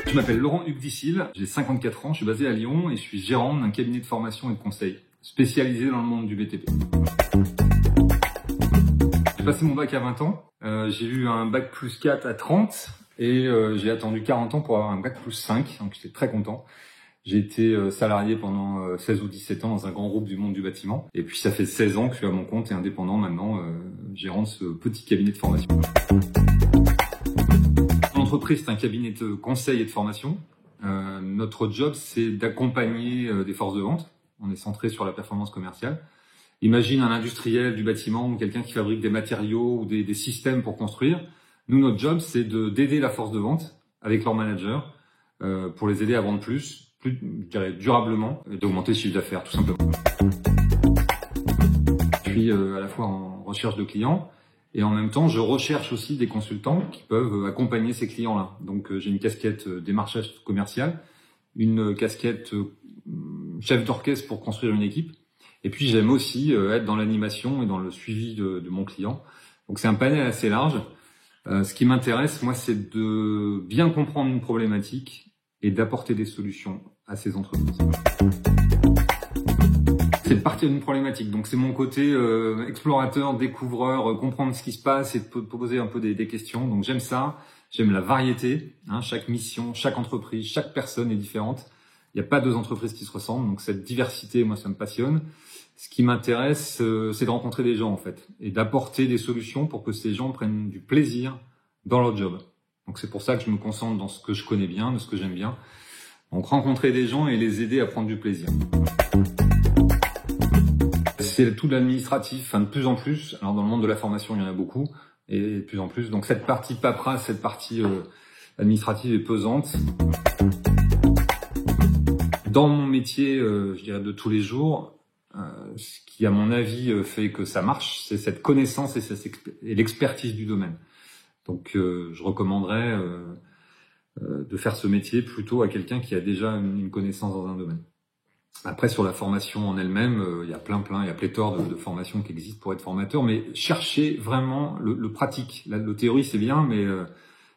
Je m'appelle Laurent-Hugues Dicil, j'ai 54 ans, je suis basé à Lyon et je suis gérant d'un cabinet de formation et de conseil spécialisé dans le monde du BTP. J'ai passé mon bac à 20 ans, j'ai eu un bac plus 4 à 30 et j'ai attendu 40 ans pour avoir un bac plus 5, donc j'étais très content. J'ai été salarié pendant 16 ou 17 ans dans un grand groupe du monde du bâtiment et puis ça fait 16 ans que je suis à mon compte et indépendant maintenant, gérant de ce petit cabinet de formation. L'entreprise, c'est un cabinet de conseil et de formation. Notre job, c'est d'accompagner des forces de vente. On est centré sur la performance commerciale. Imagine un industriel du bâtiment ou quelqu'un qui fabrique des matériaux ou des systèmes pour construire. Nous, notre job, c'est d'aider la force de vente avec leur manager pour les aider à vendre plus, je dirais durablement, et d'augmenter le chiffre d'affaires, tout simplement. Je suis à la fois en recherche de clients, et en même temps, je recherche aussi des consultants qui peuvent accompagner ces clients-là. Donc, j'ai une casquette démarchage commercial, une casquette chef d'orchestre pour construire une équipe. Et puis, j'aime aussi être dans l'animation et dans le suivi de mon client. Donc, c'est un panel assez large. Ce qui m'intéresse, moi, c'est de bien comprendre une problématique et d'apporter des solutions à ces entreprises. C'est de partir d'une problématique. Donc c'est mon côté explorateur, découvreur, comprendre ce qui se passe et de poser un peu des questions. Donc j'aime ça, j'aime la variété. Chaque mission, chaque entreprise, chaque personne est différente. Il n'y a pas deux entreprises qui se ressemblent. Donc cette diversité, moi, ça me passionne. Ce qui m'intéresse, c'est de rencontrer des gens en fait et d'apporter des solutions pour que ces gens prennent du plaisir dans leur job. Donc c'est pour ça que je me concentre dans ce que je connais bien, de ce que j'aime bien. Donc rencontrer des gens et les aider à prendre du plaisir. C'est tout l'administratif, de plus en plus. Alors dans le monde de la formation, il y en a beaucoup, et de plus en plus. Donc cette partie paperasse, cette partie administrative est pesante. Dans mon métier, je dirais de tous les jours, ce qui à mon avis fait que ça marche, c'est cette connaissance et l'expertise du domaine. Donc je recommanderais de faire ce métier plutôt à quelqu'un qui a déjà une connaissance dans un domaine. Après, sur la formation en elle-même, il y a il y a pléthore de formations qui existent pour être formateur, mais cherchez vraiment le pratique. Le théorie, c'est bien, mais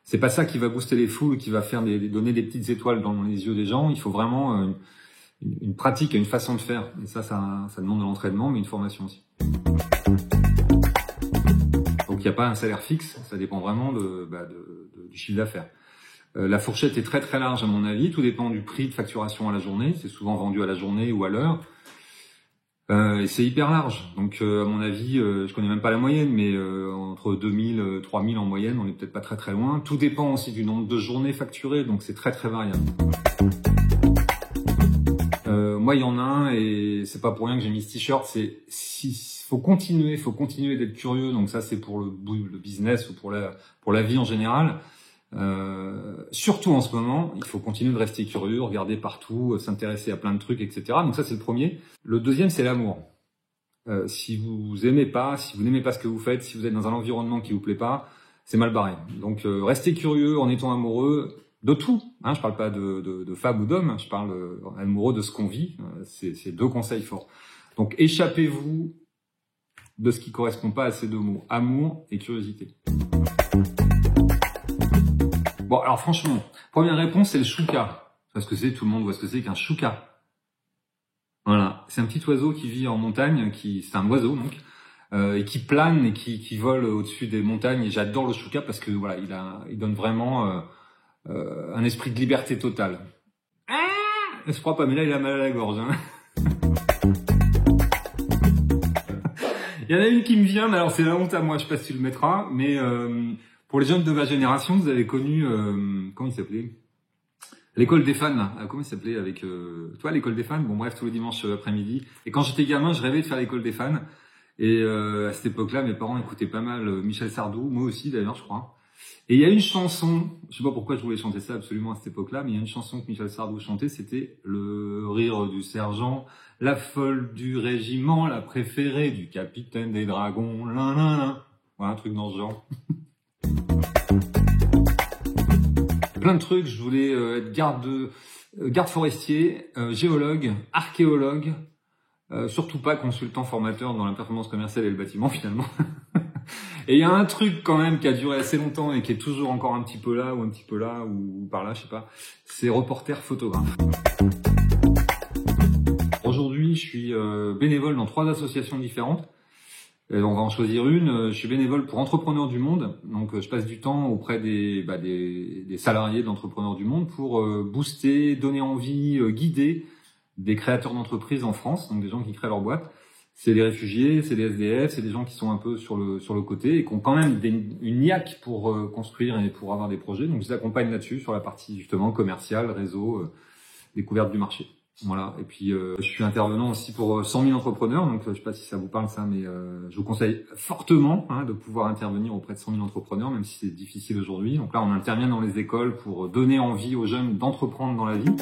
c'est pas ça qui va booster les foules, qui va faire donner des petites étoiles dans les yeux des gens. Il faut vraiment une pratique et une façon de faire. Et ça demande de l'entraînement, mais une formation aussi. Donc, il n'y a pas un salaire fixe, ça dépend vraiment du chiffre d'affaires. La fourchette est très très large à mon avis, tout dépend du prix de facturation à la journée, c'est souvent vendu à la journée ou à l'heure, et c'est hyper large, donc à mon avis, je connais même pas la moyenne, mais entre 2000 3000 en moyenne, on n'est peut-être pas très très loin. Tout dépend aussi du nombre de journées facturées, donc c'est très très variable. Moi il y en a un, et c'est pas pour rien que j'ai mis ce t-shirt, faut continuer d'être curieux, donc ça c'est pour le business ou pour la vie en général. Surtout en ce moment, il faut continuer de rester curieux, regarder partout, s'intéresser à plein de trucs, etc. Donc ça, c'est le premier. Le deuxième, c'est l'amour. Si vous n'aimez pas ce que vous faites, si vous êtes dans un environnement qui vous plaît pas, c'est mal barré. Donc restez curieux en étant amoureux de tout. Je parle pas de femmes ou d'hommes, je parle amoureux de ce qu'on vit. C'est deux conseils forts. Donc échappez-vous de ce qui correspond pas à ces deux mots, amour et curiosité. Bon, alors franchement, première réponse, c'est le chouka. Parce que tout le monde voit ce que c'est qu'un chouka. Voilà, c'est un petit oiseau qui vit en montagne, c'est un oiseau donc, et qui plane et qui vole au-dessus des montagnes. Et j'adore le chouka parce que voilà, il donne vraiment un esprit de liberté totale. Je crois pas, mais là il a mal à la gorge. Il y en a une qui me vient, mais alors c'est la honte à moi, je sais pas si tu le mettras, mais pour les jeunes de ma génération, vous avez connu, comment il s'appelait ? L'école des fans, là. Comment il s'appelait avec, toi, l'école des fans? Bon, bref, tous les dimanches après-midi. Et quand j'étais gamin, je rêvais de faire l'école des fans. Et à cette époque-là, mes parents écoutaient pas mal Michel Sardou, moi aussi d'ailleurs, je crois. Et il y a une chanson, je sais pas pourquoi je voulais chanter ça absolument à cette époque-là, mais il y a une chanson que Michel Sardou chantait, c'était le rire du sergent, la folle du régiment, la préférée du capitaine des dragons, Voilà, un truc dans ce genre. plein de trucs. Je voulais être garde forestier, géologue, archéologue, surtout pas consultant formateur dans la performance commerciale et le bâtiment finalement. Et il y a un truc quand même qui a duré assez longtemps et qui est toujours encore un petit peu là ou un petit peu là ou par là, je sais pas. C'est reporter photographe. Aujourd'hui, je suis bénévole dans 3 associations différentes. Et on va en choisir une. Je suis bénévole pour Entrepreneurs du Monde. Donc, je passe du temps auprès des salariés d'Entrepreneurs du Monde pour booster, donner envie, guider des créateurs d'entreprises en France, donc des gens qui créent leur boîte. C'est des réfugiés, c'est des SDF, c'est des gens qui sont un peu sur le côté et qui ont quand même une niaque pour construire et pour avoir des projets. Donc, je les accompagne là-dessus, sur la partie justement commerciale, réseau, découverte du marché. Voilà. Et puis, je suis intervenant aussi pour 100 000 entrepreneurs. Donc, je sais pas si ça vous parle ça, mais je vous conseille fortement de pouvoir intervenir auprès de 100 000 entrepreneurs, même si c'est difficile aujourd'hui. Donc là, on intervient dans les écoles pour donner envie aux jeunes d'entreprendre dans la vie.